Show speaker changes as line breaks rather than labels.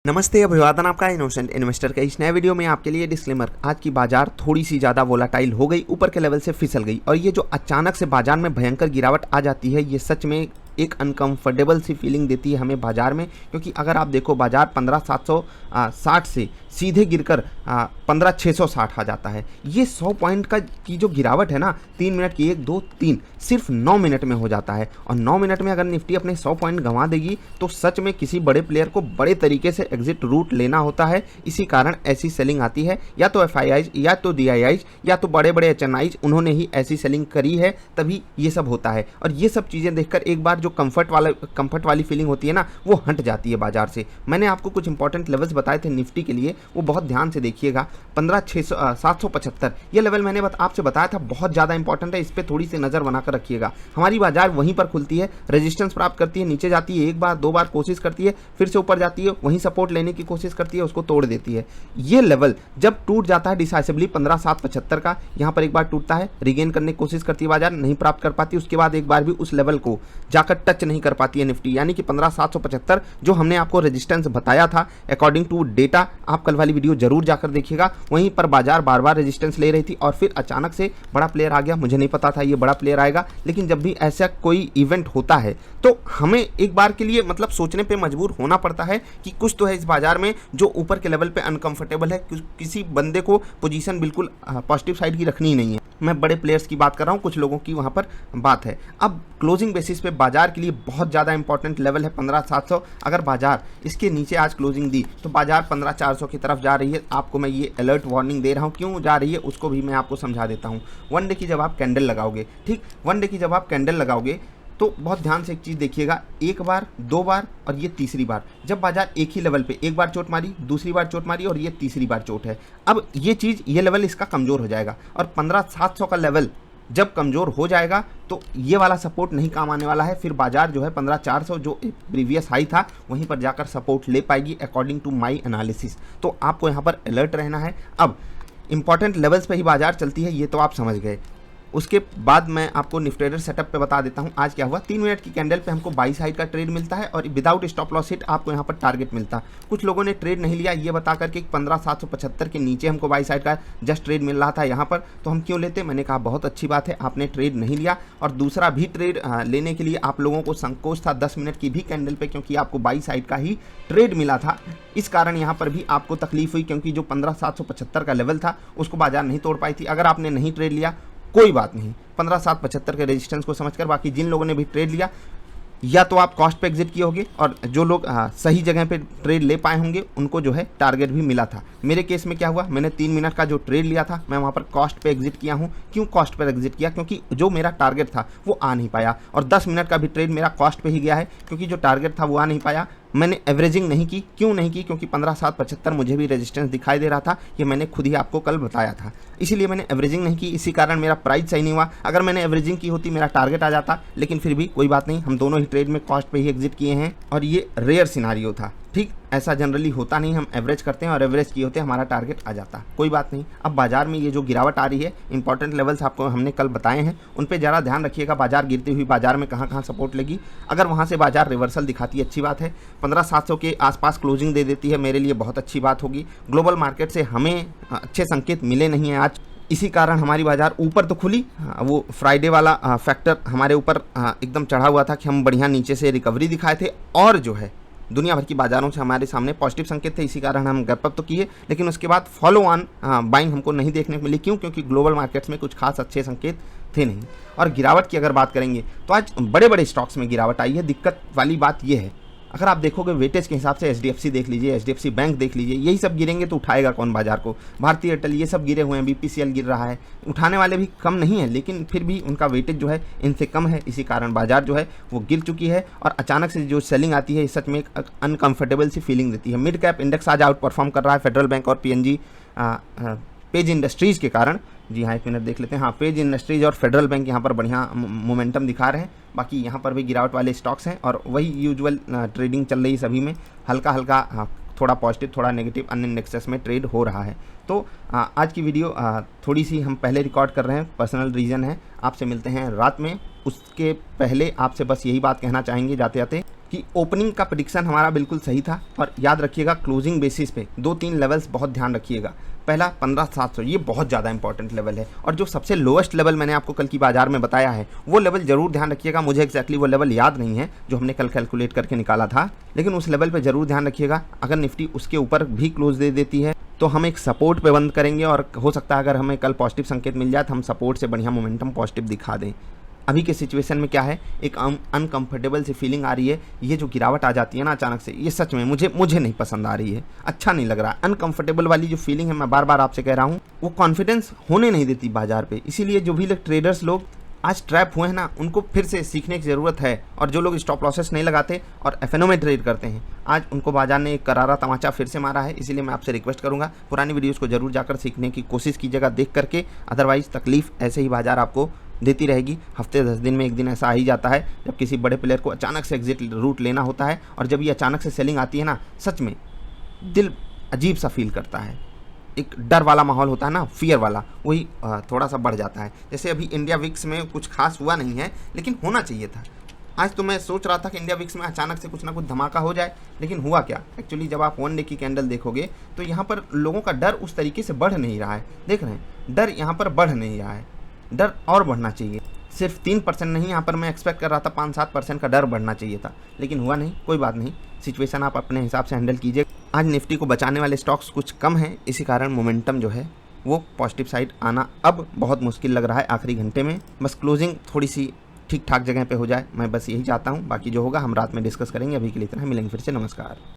नमस्ते, अभिवादन आपका इनोसेंट इन्वेस्टर का इस नए वीडियो में आपके लिए डिस्क्लेमर। आज की बाजार थोड़ी सी ज़्यादा वोलाटाइल हो गई, ऊपर के लेवल से फिसल गई और ये जो अचानक से बाजार में भयंकर गिरावट आ जाती है ये सच में एक अनकंफर्टेबल सी फीलिंग देती है हमें बाजार में। क्योंकि अगर आप देखो बाजार 15,760 से सीधे गिरकर 15,660 आ जाता है। ये 100 पॉइंट का की जो गिरावट है ना, 3 मिनट की 1 2 3 सिर्फ 9 मिनट में हो जाता है। और 9 मिनट में अगर निफ्टी अपने 100 पॉइंट गंवा देगी तो सच में किसी बड़े प्लेयर को बड़े तरीके से एग्जिट रूट लेना होता है। इसी कारण ऐसी सेलिंग आती है, या तो FIIs या तो DIIs या तो बड़े बड़े HNIs, उन्होंने ही ऐसी सेलिंग करी है, तभी ये सब होता है। और ये सब चीज़ें देखकर एक बार जो कंफर्ट वाली फीलिंग होती है ना, वो हट जाती है बाजार से। मैंने आपको कुछ इंपॉर्टेंट लेवल्स बताए थे निफ्टी के लिए, वो बहुत ध्यान से देखिएगा। 15,775 ये लेवल मैंने आपसे बताया था, बहुत ज़्यादा इंपॉर्टेंट है, इस पर थोड़ी सी नज़र बनाकर रखिएगा। हमारी बाजार वहीं पर खुलती है, रेजिस्टेंस प्राप्त करती है, नीचे जाती है, एक बार दो बार कोशिश करती है, फिर से ऊपर जाती है, वहीं सपोर्ट लेने की कोशिश करती है, उसको तोड़ देती है। ये लेवल जब टूट जाता है डिसाइसिवली 15,775 का, यहाँ पर एक बार टूटता है, रिगेन करने की कोशिश करती है बाजार, नहीं प्राप्त कर पाती, उसके बाद एक बार भी उस लेवल को जाकर टच नहीं कर पाती है निफ्टी। यानी कि 15,775 जो हमने आपको रेजिस्टेंस बताया था अकॉर्डिंग टू डेटा, आप कल वाली वीडियो जरूर जाकर देखिएगा, वहीं पर बाजार बार बार रेजिस्टेंस ले रही थी और फिर अचानक से बड़ा प्लेयर आ गया। मुझे नहीं पता था ये बड़ा प्लेयर आएगा, लेकिन जब भी ऐसा कोई इवेंट होता है तो हमें एक बार के लिए मतलब सोचने पे मजबूर होना पड़ता है कि कुछ तो है इस बाजार में जो ऊपर के लेवल पे अनकंफर्टेबल है। किसी बंदे को पोजीशन बिल्कुल पॉजिटिव साइड की रखनी ही नहीं है। मैं बड़े प्लेयर्स की बात कर रहा हूँ, कुछ लोगों की वहाँ पर बात है। अब क्लोजिंग बेसिस पे बाजार के लिए बहुत ज़्यादा इंपॉर्टेंट लेवल है 15,700। अगर बाजार इसके नीचे आज क्लोजिंग दी तो बाजार 15,400 की तरफ जा रही है। आपको मैं ये अलर्ट वार्निंग दे रहा हूँ, क्यों जा रही है उसको भी मैं आपको समझा देता हूँ। वन डे की जब आप कैंडल लगाओगे, ठीक, वन डे की जब आप कैंडल लगाओगे तो बहुत ध्यान से एक चीज़ देखिएगा, एक बार, दो बार और ये तीसरी बार, जब बाजार एक ही लेवल पे एक बार चोट मारी, दूसरी बार चोट मारी और ये तीसरी बार चोट है। अब ये चीज़, ये लेवल इसका कमज़ोर हो जाएगा और 15,700 का लेवल जब कमज़ोर हो जाएगा तो ये वाला सपोर्ट नहीं काम आने वाला है। फिर बाजार जो है 15,400 जो प्रीवियस हाई था वहीं पर जाकर सपोर्ट ले पाएगी अकॉर्डिंग टू माई एनालिसिस। तो आपको यहाँ पर अलर्ट रहना है। अब इंपॉर्टेंट लेवल्स पे ही बाजार चलती है, ये तो आप समझ गए। उसके बाद मैं आपको निफ्टी ट्रेडर सेटअप पे बता देता हूँ आज क्या हुआ। 3 मिनट की कैंडल पे हमको बाई साइड का ट्रेड मिलता है और विदाउट स्टॉप लॉस हिट आपको यहाँ पर टारगेट मिलता है। कुछ लोगों ने ट्रेड नहीं लिया ये बता करके 15,775 के नीचे हमको बाई साइड का जस्ट ट्रेड मिल रहा था यहाँ पर, तो हम क्यों लेते। मैंने कहा बहुत अच्छी बात है, आपने ट्रेड नहीं लिया। और दूसरा भी ट्रेड लेने के लिए आप लोगों को संकोच था 10 मिनट की भी कैंडल पे, क्योंकि आपको बाई साइड का ही ट्रेड मिला था। इस कारण यहाँ पर भी आपको तकलीफ हुई, क्योंकि जो 15,775 का लेवल था उसको बाजार नहीं तोड़ पाई थी। अगर आपने नहीं ट्रेड लिया कोई बात नहीं, 15,775 के रेजिस्टेंस को समझकर, बाकी जिन लोगों ने भी ट्रेड लिया या तो आप कॉस्ट पे एग्जिट किए होंगे और जो लोग सही जगह पे ट्रेड ले पाए होंगे उनको जो है टारगेट भी मिला था। मेरे केस में क्या हुआ, मैंने 3 मिनट का जो ट्रेड लिया था मैं वहाँ पर कॉस्ट पे एग्जिट किया हूँ। क्यों कॉस्ट पर एग्जिट किया, क्योंकि जो मेरा टारगेट था वो आ नहीं पाया। और 10 मिनट का भी ट्रेड मेरा कॉस्ट पे ही गया है, क्योंकि जो टारगेट था वो आ नहीं पाया। मैंने एवरेजिंग नहीं की, क्यों नहीं की, क्योंकि 15,775 मुझे भी रेजिस्टेंस दिखाई दे रहा था, ये मैंने खुद ही आपको कल बताया था, इसीलिए मैंने एवरेजिंग नहीं की। इसी कारण मेरा प्राइस सही नहीं हुआ। अगर मैंने एवरेजिंग की होती मेरा टारगेट आ जाता, लेकिन फिर भी कोई बात नहीं, हम दोनों ही ट्रेड में कॉस्ट पे ही एग्जिट किए हैं और ये रेयर सिनारियो था। ठीक, ऐसा जनरली होता नहीं, हम एवरेज करते हैं और एवरेज किए होते हमारा टारगेट आ जाता, कोई बात नहीं। अब बाजार में ये जो गिरावट आ रही है, इंपॉर्टेंट लेवल्स आपको हमने कल बताए हैं, उन पे ज़रा ध्यान रखिएगा। बाजार गिरती हुई बाजार में कहाँ कहाँ सपोर्ट लेगी, अगर वहाँ से बाजार रिवर्सल दिखाती है अच्छी बात है। 15,700 के आसपास क्लोजिंग दे देती है, मेरे लिए बहुत अच्छी बात होगी। ग्लोबल मार्केट से हमें अच्छे संकेत मिले नहीं हैं आज, इसी कारण हमारी बाजार ऊपर तो खुली, वो फ्राइडे वाला फैक्टर हमारे ऊपर एकदम चढ़ा हुआ था कि हम बढ़िया नीचे से रिकवरी दिखाए थे और जो है दुनिया भर की बाजारों से हमारे सामने पॉजिटिव संकेत थे, इसी कारण हम गैप अप तो किए। लेकिन उसके बाद फॉलो ऑन बाइंग हमको नहीं देखने को मिली। क्यों, क्योंकि ग्लोबल मार्केट्स में कुछ खास अच्छे संकेत थे नहीं। और गिरावट की अगर बात करेंगे तो आज बड़े बड़े स्टॉक्स में गिरावट आई है। दिक्कत वाली बात यह है, अगर आप देखोगे वेटेज के हिसाब से HDFC देख लीजिए, HDFC बैंक देख लीजिए, यही सब गिरेंगे तो उठाएगा कौन बाजार को। भारतीय एयरटेल ये सब गिरे हुए हैं, BPCL गिर रहा है, उठाने वाले भी कम नहीं है, लेकिन फिर भी उनका वेटेज जो है इनसे कम है, इसी कारण बाजार जो है वो गिर चुकी है। और अचानक से जो सेलिंग आती है सच में एक अनकंफर्टेबल सी फीलिंग देती है। मिड कैप इंडेक्स आज आउट परफॉर्म कर रहा है फेडरल बैंक और PNG पेज इंडस्ट्रीज़ के कारण। जी हाँ, 1 मिनट देख लेते हैं। हाँ, पेज इंडस्ट्रीज और फेडरल बैंक यहाँ पर बढ़िया मोमेंटम दिखा रहे हैं। बाकी यहाँ पर भी गिरावट वाले स्टॉक्स हैं और वही यूजुअल ट्रेडिंग चल रही है सभी में, हल्का हल्का थोड़ा पॉजिटिव थोड़ा नेगेटिव अन्य इंडेक्सेस में ट्रेड हो रहा है। तो आज की वीडियो थोड़ी सी हम पहले रिकॉर्ड कर रहे हैं, पर्सनल रीज़न है। आपसे मिलते हैं रात में, उसके पहले आपसे बस यही बात कहना चाहेंगे जाते जाते कि ओपनिंग का प्रेडिक्शन हमारा बिल्कुल सही था। और याद रखिएगा क्लोजिंग बेसिस पे 2-3 लेवल्स बहुत ध्यान रखिएगा। पहला 15,700, ये बहुत ज़्यादा इंपॉर्टेंट लेवल है। और जो सबसे लोएस्ट लेवल मैंने आपको कल की बाजार में बताया है वो लेवल जरूर ध्यान रखिएगा। मुझे एक्जैक्टली वो लेवल याद नहीं है जो हमने कल कैलकुलेट करके निकाला था, लेकिन उस लेवल पर जरूर ध्यान रखिएगा। अगर निफ्टी उसके ऊपर भी क्लोज दे देती है तो हम एक सपोर्ट पे बंद करेंगे, और हो सकता है अगर हमें कल पॉजिटिव संकेत मिल जाए तो हम सपोर्ट से बढ़िया मोमेंटम पॉजिटिव दिखा दें। अभी के सिचुएशन में क्या है, एक अनकंफर्टेबल सी फीलिंग आ रही है। ये जो गिरावट आ जाती है ना अचानक से, ये सच में मुझे नहीं पसंद आ रही है, अच्छा नहीं लग रहा है। अनकंफर्टेबल वाली जो फीलिंग है, मैं बार बार आपसे कह रहा हूँ, वो कॉन्फिडेंस होने नहीं देती बाजार पे। इसीलिए जो भी लोग ट्रेडर्स लोग आज ट्रैप हुए हैं ना, उनको फिर से सीखने की ज़रूरत है। और जो लोग स्टॉप लॉसेस नहीं लगाते और एफएनओ में ट्रेड करते हैं, आज उनको बाजार ने एक करारा तमाचा फिर से मारा है। इसीलिए मैं आपसे रिक्वेस्ट करूंगा, पुरानी वीडियोस को जरूर जाकर सीखने की कोशिश कीजिएगा देख करके। अदरवाइज तकलीफ ऐसे ही बाजार आपको देती रहेगी। हफ्ते 10 दिन में एक दिन ऐसा आ ही जाता है जब किसी बड़े प्लेयर को अचानक से एग्जिट रूट लेना होता है। और जब ये अचानक से सेलिंग आती है ना, सच में दिल अजीब सा फील करता है। एक डर वाला माहौल होता है ना, फियर वाला, वही थोड़ा सा बढ़ जाता है। जैसे अभी इंडिया विक्स में कुछ खास हुआ नहीं है, लेकिन होना चाहिए था। आज तो मैं सोच रहा था कि इंडिया विक्स में अचानक से कुछ ना कुछ धमाका हो जाए, लेकिन हुआ क्या। एक्चुअली जब आप 1 डे की कैंडल देखोगे तो यहाँ पर लोगों का डर उस तरीके से बढ़ नहीं रहा है। देख रहे हैं, डर यहाँ पर बढ़ नहीं रहा है। डर और बढ़ना चाहिए। सिर्फ 3% नहीं, यहाँ पर मैं एक्सपेक्ट कर रहा था 5-7% का डर बढ़ना चाहिए था, लेकिन हुआ नहीं। कोई बात नहीं, सिचुएशन आप अपने हिसाब से हैंडल कीजिए। आज निफ्टी को बचाने वाले स्टॉक्स कुछ कम हैं, इसी कारण मोमेंटम जो है वो पॉजिटिव साइड आना अब बहुत मुश्किल लग रहा है आखिरी घंटे में। बस क्लोजिंग थोड़ी सी ठीक ठाक जगह पे हो जाए, मैं बस यही चाहता हूँ। बाकी जो होगा हम रात में डिस्कस करेंगे। अभी के लिए इतना, मिलेंगे फिर से। नमस्कार।